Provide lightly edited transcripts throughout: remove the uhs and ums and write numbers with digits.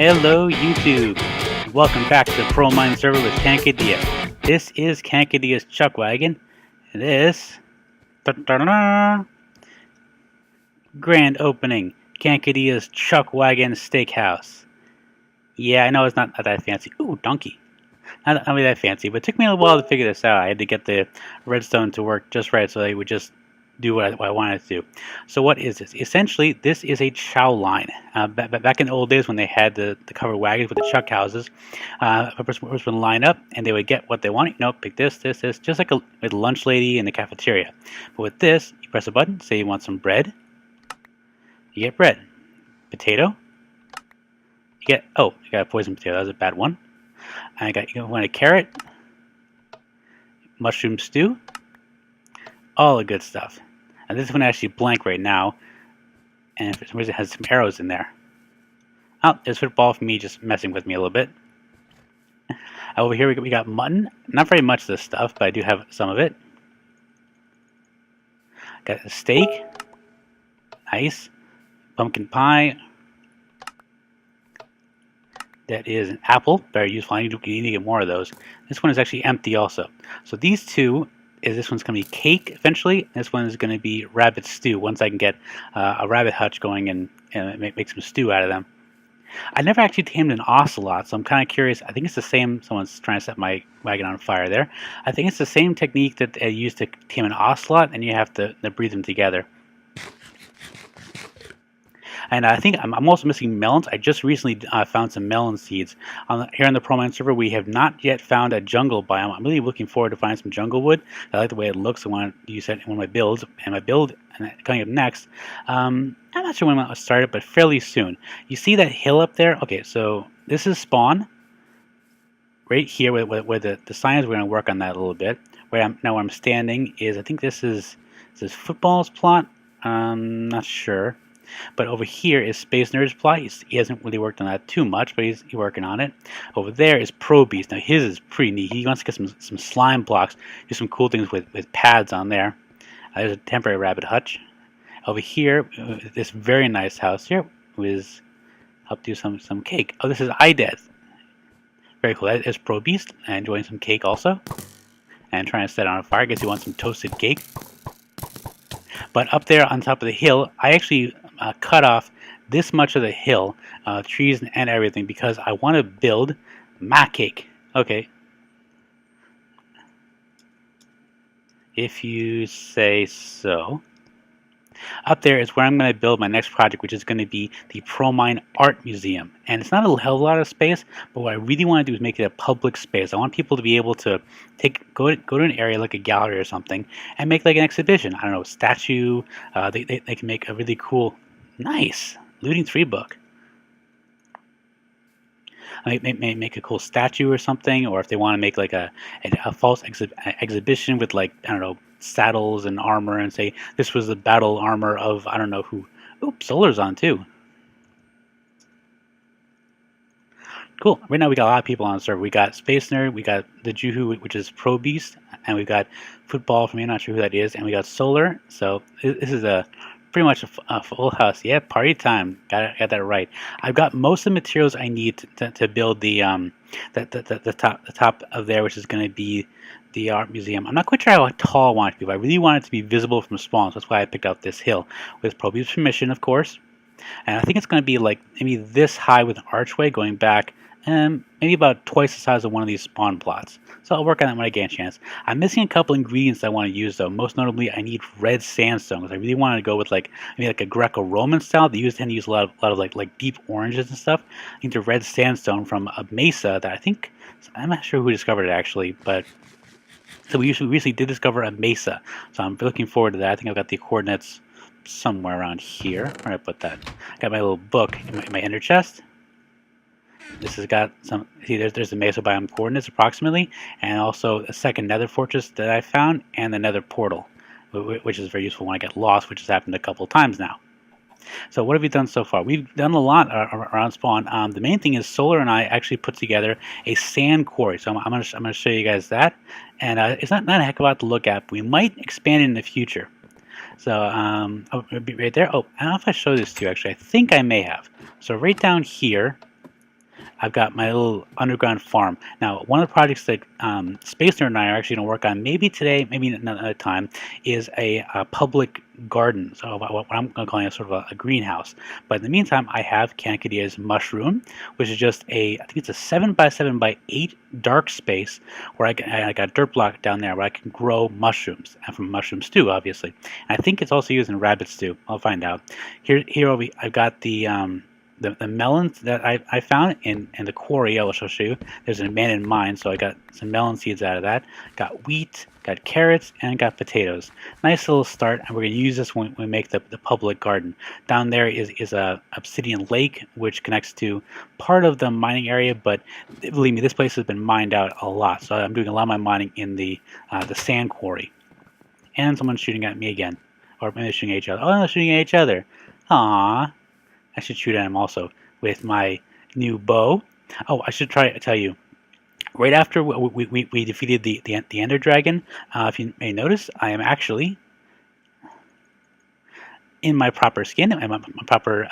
Hello YouTube! Welcome back to the Promine server with Kankadea. This is Kankadea's Chuck Wagon. This grand opening, Kankadea's Chuck Wagon Steakhouse. Yeah, I know it's not that fancy. Ooh, donkey. Not really that fancy, but it took me a while to figure this out. I had to get the redstone to work just right so they would just do what I wanted to do. So what is this? Essentially, this is a chow line. Back in the old days when they had the covered wagons with the chuck houses, a person would line up and they would get what they want. You know, pick this, just like a lunch lady in the cafeteria. But with this, you press a button, say you want some bread, you get bread. Potato, you get, oh, you got a poison potato, that was a bad one. And you want a carrot, mushroom stew, all the good stuff. And this one actually blank right now, and for some reason it has some arrows in there. Oh, there's football for me just messing with me a little bit. Over here we got mutton. Not very much of this stuff, but I do have some of it. Got a steak. Nice. Pumpkin pie. That is an apple. Very useful. I need to get more of those. This one is actually empty also. So these two, this one's going to be cake eventually. This one is going to be rabbit stew once I can get a rabbit hutch going and make some stew out of them. I never actually tamed an ocelot, so I'm kind of curious. I think it's the same. Someone's trying to set my wagon on fire there. I think it's the same technique that they use to tame an ocelot, and you have to breed them together. And I think I'm also missing melons. I just recently found some melon seeds. Here on the Promine server, we have not yet found a jungle biome. I'm really looking forward to finding some jungle wood. I like the way it looks. I want to use that in one of my builds. And my build coming up next, I'm not sure when I'll start it, but fairly soon. You see that hill up there? Okay, so this is spawn. Right here where the sign is, we're going to work on that a little bit. Where I'm standing is, I think this is football's plot. Not sure. But over here is Space Nerd's plot. He hasn't really worked on that too much, but he's working on it. Over there is Pro Beast. Now his is pretty neat. He wants to get some slime blocks, do some cool things with pads on there. There's a temporary rabbit hutch. Over here, this very nice house here is help do some cake. Oh, this is iDeath. Very cool. That is Pro Beast enjoying some cake also, and trying to set it on fire. I guess he wants some toasted cake. But up there on top of the hill, I actually cut off this much of the hill, trees and everything, because I want to build my cake. Okay. If you say so. Up there is where I'm going to build my next project, which is going to be the Promine Art Museum. And it's not a hell of a lot of space, but what I really want to do is make it a public space. I want people to be able to go to an area like a gallery or something and make like an exhibition. I don't know, a statue. They can make a really cool, nice Looting 3 book. Make a cool statue or something, or if they want to make like a false exhibition with, like, I don't know, saddles and armor, and say this was the battle armor of I don't know who. Oops, solar's on too. Cool. Right now we got a lot of people on the server. We got Space Nerd, we got the Juhu, which is Pro Beast, and we got Football from me, I'm not sure who that is, and we got Solar. So this is pretty much a full house. Yeah, party time. Got that right. I've got most of the materials I need to build the top of there, which is going to be the art museum. I'm not quite sure how tall I want it to be, but I really want it to be visible from spawn. So that's why I picked out this hill with Proby's permission, of course. And I think it's going to be like maybe this high with an archway going back, maybe about twice the size of one of these spawn plots. So I'll work on that when I get a chance. I'm missing a couple ingredients I want to use though. Most notably, I need red sandstone because I really want to go with maybe a Greco-Roman style. They tend to use a lot of like deep oranges and stuff. I need the red sandstone from a mesa that I think, I'm not sure who discovered it actually, but so we recently did discover a mesa. So I'm looking forward to that. I think I've got the coordinates somewhere around here. Where did I put that? I got my little book in my ender chest. This has got some, see, there's the mesa biome coordinates approximately, and also a second nether fortress that I found, and the nether portal, which is very useful when I get lost, which has happened a couple of times now. So what have we done so far? We've done a lot around spawn. The main thing is Solar and I actually put together a sand quarry. So I'm gonna show you guys that, and it's not a heck of a lot to look at, but we might expand it in the future. So it'll be right there. Oh, I don't know if I showed this to you actually. I think I may have. So right down here I've got my little underground farm. Now, one of the projects that Space Nerd and I are actually going to work on, maybe today, maybe another time, is a public garden. So what I'm going to call it sort of a greenhouse. But in the meantime, I have Canadia's mushroom, which is just I think it's a 7x7x8 dark space where I got a dirt block down there where I can grow mushrooms, and from mushroom stew, obviously. And I think it's also used in rabbit stew. I'll find out. I've got the melons that I found in the quarry. I'll show you. There's an abandoned mine, so I got some melon seeds out of that. Got wheat, got carrots, and got potatoes. Nice little start, and we're going to use this when we make the public garden. Down there is a obsidian lake, which connects to part of the mining area, but believe me, this place has been mined out a lot, so I'm doing a lot of my mining in the sand quarry. And someone's shooting at me again. Or maybe they're shooting at each other. Oh, no, they're shooting at each other. Aww. I should shoot at him also with my new bow. Oh, I should try to tell you. Right after we defeated the Ender Dragon, if you may notice, I am actually in my proper skin, my proper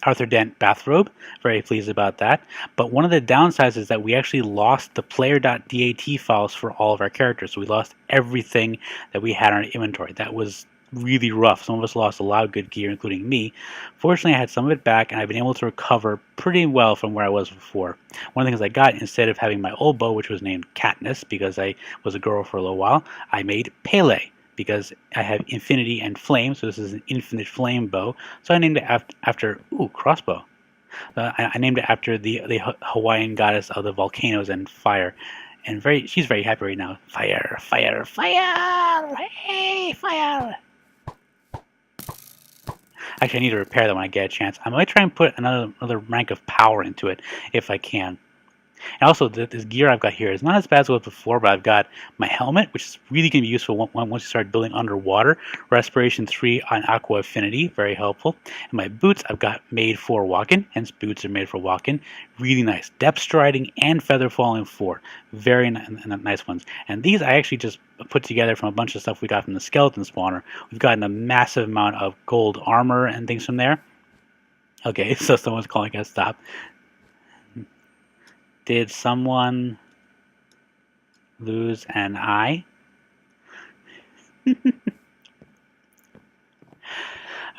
Arthur Dent bathrobe. Very pleased about that. But one of the downsides is that we actually lost the player.dat files for all of our characters. So we lost everything that we had in our inventory. That was really rough. Some of us lost a lot of good gear, including me. Fortunately, I had some of it back, and I've been able to recover pretty well from where I was before. One of the things I got, instead of having my old bow, which was named Katniss, because I was a girl for a little while, I made Pele, because I have infinity and flame, so this is an infinite flame bow. So I named it after crossbow. I named it after the Hawaiian goddess of the volcanoes and fire. And she's very happy right now. Fire, fire, fire! Hey, fire! Actually, I need to repair that when I get a chance. I might try and put another rank of power into it if I can. And also, this gear I've got here is not as bad as it was before, but I've got my helmet, which is really going to be useful once you start building underwater. Respiration 3 on Aqua Affinity, very helpful. And my boots I've got made for walking, hence boots are made for walking. Really nice. Depth striding and feather falling 4. Very nice ones. And these I actually just put together from a bunch of stuff we got from the skeleton spawner. We've gotten a massive amount of gold armor and things from there. Okay, so someone's calling us stop. Did someone lose an eye? All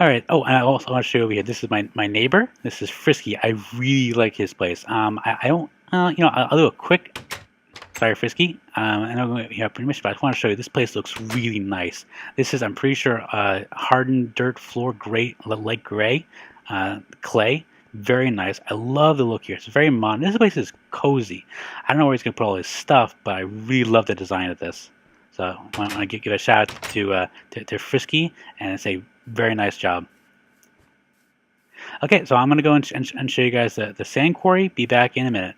right. Oh, and I also want to show you over here. This is my neighbor. This is Frisky. I really like his place. I don't. I'll do a quick. Sorry, Frisky. I know we have pretty much, but I just want to show you. This place looks really nice. This is, I'm pretty sure, hardened dirt floor, like gray, clay. Very nice. I love the look here. It's very modern. This place is cozy. I don't know where he's going to put all his stuff, but I really love the design of this. So I want to give a shout out to Frisky and say very nice job. Okay, so I'm going to go and show you guys the sand quarry. Be back in a minute.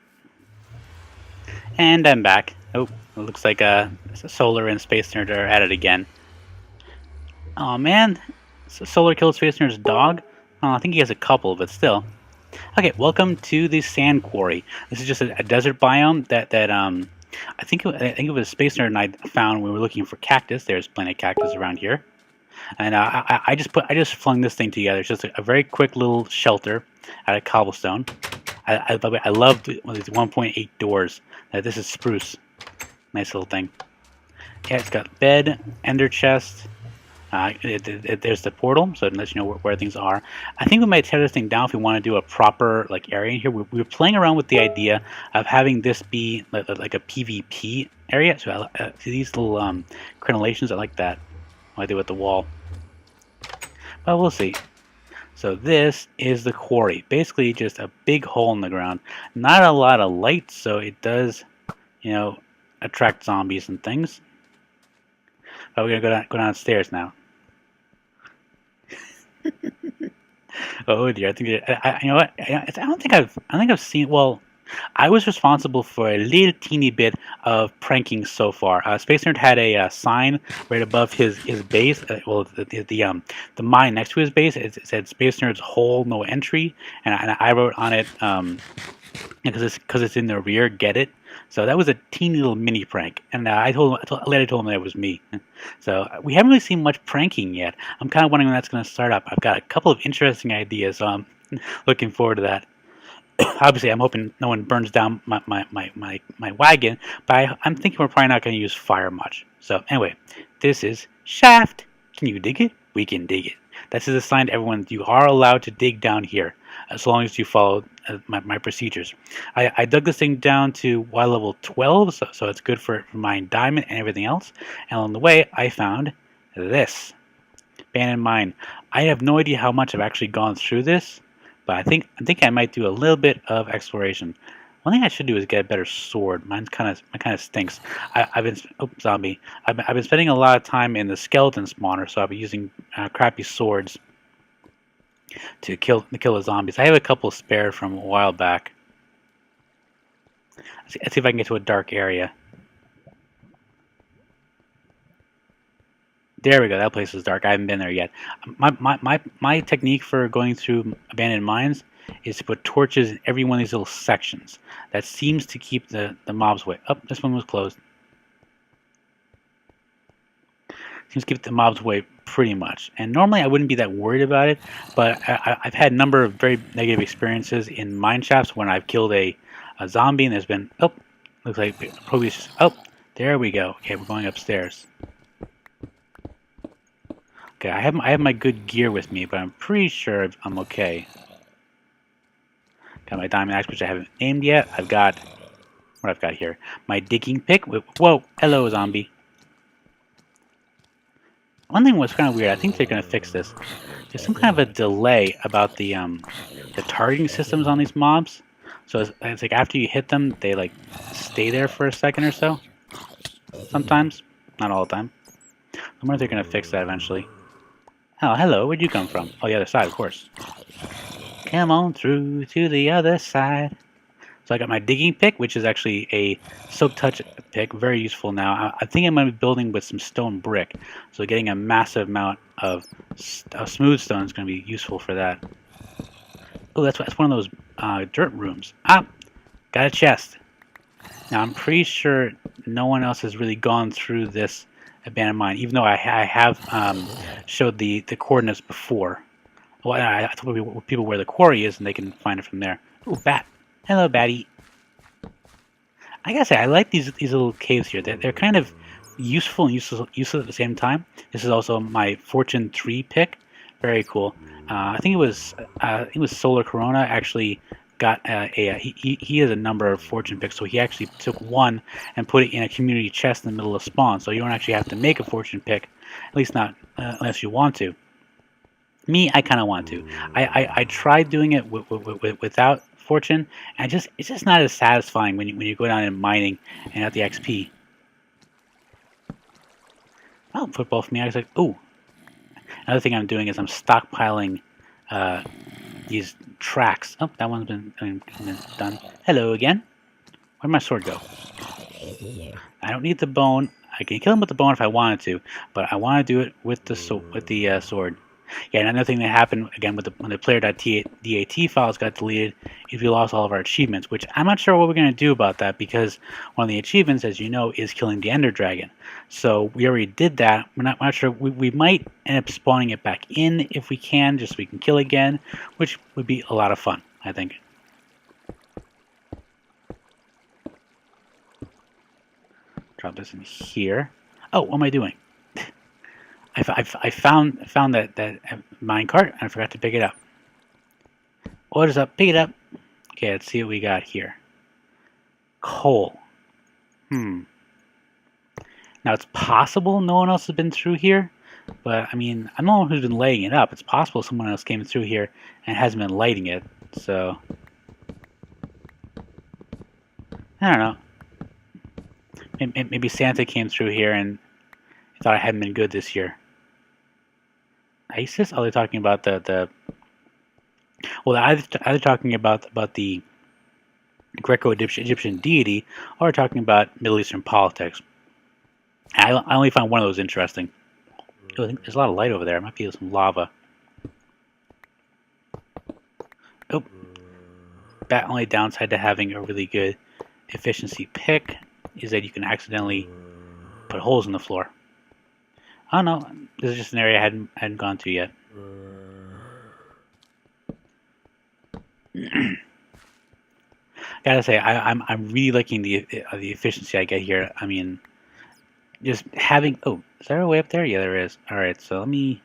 And I'm back. Oh, it looks like Solar and Space Nerd are at it again. Oh man, Solar killed Space Nerd's dog. Oh, I think he has a couple, but still. Okay, welcome to the sand quarry. This is just a desert biome that I think it was Space Nerd and I found when we were looking for cactus. There's plenty of cactus around here, and I just flung this thing together. It's just a very quick little shelter out of cobblestone. I love these 1.8 doors. This is spruce. Nice little thing. Yeah, it's got bed, ender chest. There's the portal, so it lets you know where things are. I think we might tear this thing down if we want to do a proper area in here. We were playing around with the idea of having this be like a PvP area. So these little crenellations, I like that. I do with the wall, but we'll see. So this is the quarry. Basically, just a big hole in the ground. Not a lot of light, so it does, attract zombies and things. But we're gonna go downstairs now. Oh dear! I think you know what? I don't think I've seen. Well, I was responsible for a little teeny bit of pranking so far. Space Nerd had a sign right above his base. The mine next to his base. It said Space Nerd's hole, no entry, and I wrote on it because it's in the rear. Get it? So that was a teeny little mini prank, and I later told him that it was me. So we haven't really seen much pranking yet. I'm kind of wondering when that's going to start up. I've got a couple of interesting ideas, so I'm looking forward to that. Obviously, I'm hoping no one burns down my wagon, but I'm thinking we're probably not going to use fire much. So anyway, this is shaft. Can you dig it? We can dig it. This is a sign to everyone you are allowed to dig down here, as long as you follow my procedures. I dug this thing down to Y level 12, so it's good for mine diamond and everything else. And along the way, I found this. Abandoned mine. I have no idea how much I've actually gone through this, but I think I might do a little bit of exploration. One thing I should do is get a better sword. Mine kind of stinks. I've been zombie. I've been spending a lot of time in the skeleton spawner, so I'll be using crappy swords to kill the zombies. I have a couple spare from a while back. Let's see if I can get to a dark area. There we go. That place is dark. I haven't been there yet. My technique for going through abandoned mines is to put torches in every one of these little sections. That seems to keep the mobs away. Oh, this one was closed. Seems to keep the mobs away pretty much. And normally I wouldn't be that worried about it, but I've had a number of very negative experiences in mine shafts when I've killed a zombie and there's been, oh, looks like probably just, oh, there we go. Okay, we're going upstairs. Okay, I have my good gear with me, but I'm pretty sure I'm okay. Got my diamond axe, which I haven't named yet. I've got what I've got here. My digging pick. Whoa, hello, zombie. One thing was kind of weird. I think they're gonna fix this. There's some kind of a delay about the targeting systems on these mobs. So it's like after you hit them, they like stay there for a second or so. Sometimes, not all the time. I wonder if they're gonna fix that eventually. Oh, hello. Where'd you come from? Oh, the other side, of course. Come on through to the other side. So I got my digging pick, which is actually a silk touch pick, very useful now. I think I'm going to be building with some stone brick, so getting a massive amount of smooth stone is going to be useful for that. Oh, that's one of those dirt rooms. Ah, got a chest. Now I'm pretty sure no one else has really gone through this abandoned mine, even though I have showed the coordinates before. Well, I told people where the quarry is, and they can find it from there. Ooh, bat. Hello, batty. I gotta say, I like these little caves here. They're kind of useful and useless at the same time. This is also my Fortune 3 pick. Very cool. I think it was Solar Corona actually got he has a number of fortune picks, so he actually took one and put it in a community chest in the middle of spawn, so you don't actually have to make a fortune pick, at least not unless you want to. Me, I kind of want to. I tried doing it without fortune, and it's just not as satisfying when you go down and mining and have the XP. Oh, football for me. I was like, ooh. Another thing I'm doing is I'm stockpiling these tracks. Oh, that one's been done. Hello again. Where'd my sword go? I don't need the bone. I can kill him with the bone if I wanted to, but I want to do it with the sword. Yeah, and another thing that happened again with when the player.dat files got deleted is we lost all of our achievements, which I'm not sure what we're going to do about that because one of the achievements, as you know, is killing the Ender Dragon. So we already did that. We're not sure. We might end up spawning it back in if we can, just so we can kill again, which would be a lot of fun, I think. Drop this in here. Oh, what am I doing? I found that minecart and I forgot to pick it up. What is up? Pick it up. Okay, let's see what we got here. Coal. Now it's possible no one else has been through here, but I mean I'm the one who's been lighting it up. It's possible someone else came through here and hasn't been lighting it. So I don't know. Maybe Santa came through here and thought I hadn't been good this year. ISIS? Oh, they're talking about the well, either talking about the Greco-Egyptian deity, or talking about Middle Eastern politics. I only found one of those interesting. Oh, I think there's a lot of light over there. It might be some lava. Oh, that only downside to having a really good efficiency pick is that you can accidentally put holes in the floor. I don't know. This is just an area I hadn't gone to yet. Gotta say, I'm really liking the efficiency I get here. I mean, just having. Oh, is there a way up there? Yeah, there is. All right, so let me.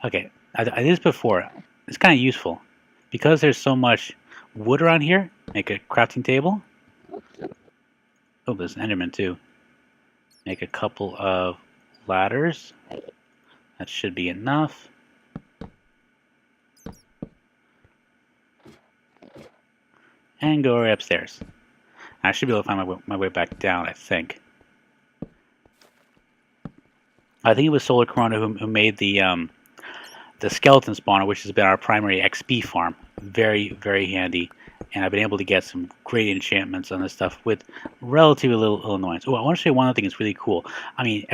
Okay, I did this before. It's kind of useful because there's so much wood around here. Make a crafting table. Oh, there's an Enderman too. Make a couple of ladders. That should be enough. And go right upstairs. I should be able to find my way back down, I think. I think it was Solar Corona who made the skeleton spawner, which has been our primary XP farm. Very, very handy. And I've been able to get some great enchantments on this stuff with relatively little annoyance. Oh, I want to show you one other thing that's really cool. I mean,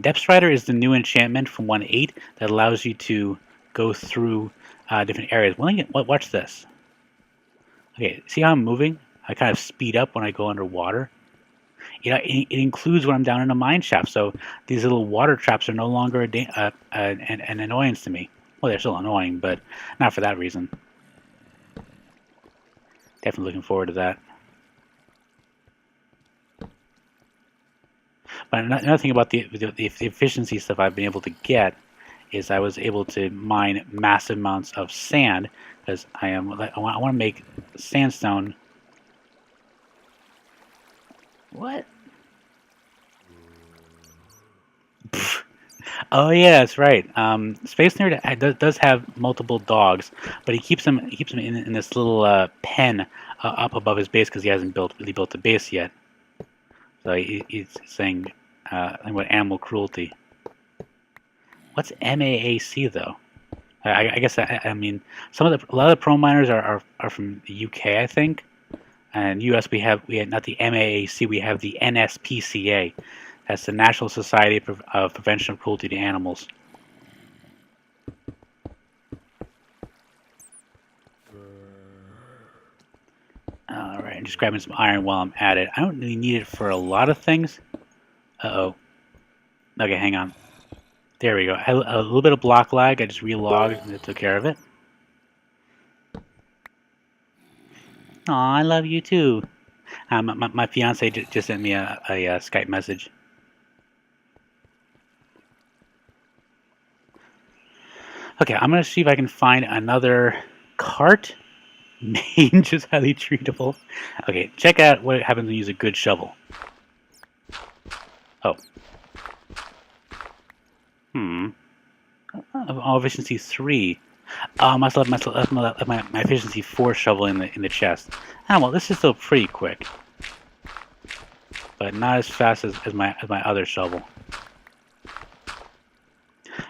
Depth Strider is the new enchantment from 1.8 that allows you to go through different areas. Watch this. Okay, see how I'm moving? I kind of speed up when I go underwater. You know, it includes when I'm down in a mine shaft, so these little water traps are no longer an annoyance to me. Well, they're still annoying, but not for that reason. Definitely looking forward to that. But another thing about the efficiency stuff I've been able to get is I was able to mine massive amounts of sand because I want to make sandstone. What? Oh yeah, that's right. Space Nerd does have multiple dogs, but he keeps them in this little pen up above his base because he hasn't really built the base yet. So he's saying what animal cruelty. What's MAAC though? I guess I mean a lot of the pro miners are from the UK, I think, and US we had not the MAAC, we have the NSPCA. That's the National Society of Prevention of Cruelty to Animals. Alright, I'm just grabbing some iron while I'm at it. I don't really need it for a lot of things. Uh-oh. Okay, hang on. There we go. I had a little bit of block lag. I just relogged and it took care of it. Aw, I love you too. My fiance just sent me a Skype message. Okay, I'm going to see if I can find another cart. Mange is highly treatable. Okay, check out what happens when you use a good shovel. Oh. Oh, efficiency 3. Oh, I must have left my efficiency 4 shovel in the chest. Ah, well, this is still pretty quick. But not as fast as my other shovel.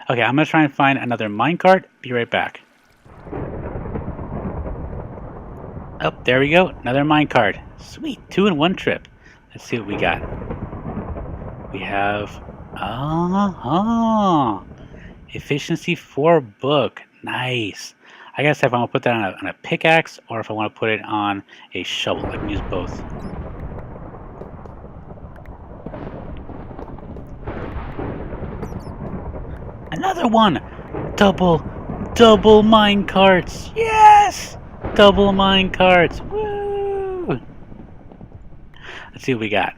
Okay, I'm going to try and find another minecart. Be right back. Oh, there we go. Another minecart. Sweet. 2 in 1 trip. Let's see what we got. We have... efficiency 4 book. Nice. I guess if I want to put that on a pickaxe or if I want to put it on a shovel. I can use both. Another one! Double mine carts! Yes! Double mine carts! Woo! Let's see what we got.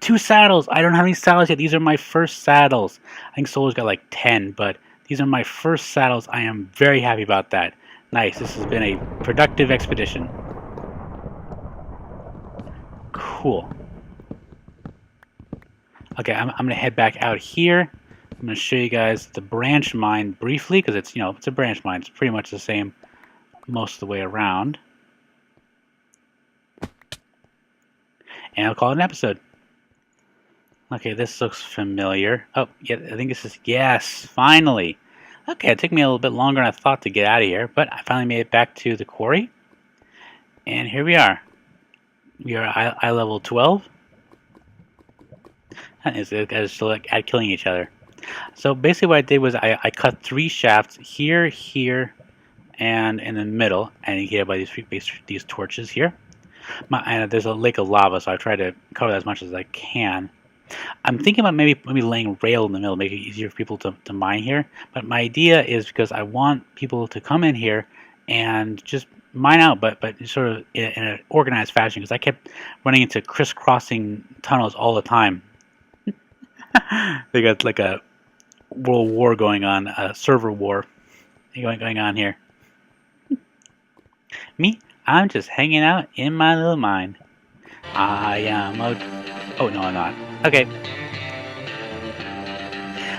2 saddles! I don't have any saddles yet. These are my first saddles. I think Solar's got like 10, but these are my first saddles. I am very happy about that. Nice. This has been a productive expedition. Cool. Okay, I'm going to head back out here. I'm going to show you guys the branch mine briefly because it's, it's a branch mine. It's pretty much the same most of the way around. And I'll call it an episode. Okay, this looks familiar. Oh, yeah, I think this is, yes, finally. Okay, it took me a little bit longer than I thought to get out of here, but I finally made it back to the quarry. And here we are. We are eye level 12. And these guys are still at killing each other. So basically what I did was I cut 3 shafts here, here, and in the middle, and you get by these torches here. And there's a lake of lava, so I try to cover that as much as I can. I'm thinking about maybe laying rail in the middle, make it easier for people to mine here. But my idea is because I want people to come in here and just mine out, but sort of in an organized fashion because I kept running into crisscrossing tunnels all the time. They got like a world war going on, a server war going on here. Me, I'm just hanging out in my little mine. I am a... Oh, no, I'm not. Okay.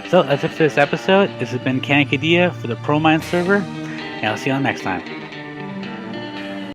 So, that's it for this episode. This has been Kankadea for the Promine server, and I'll see you on next time.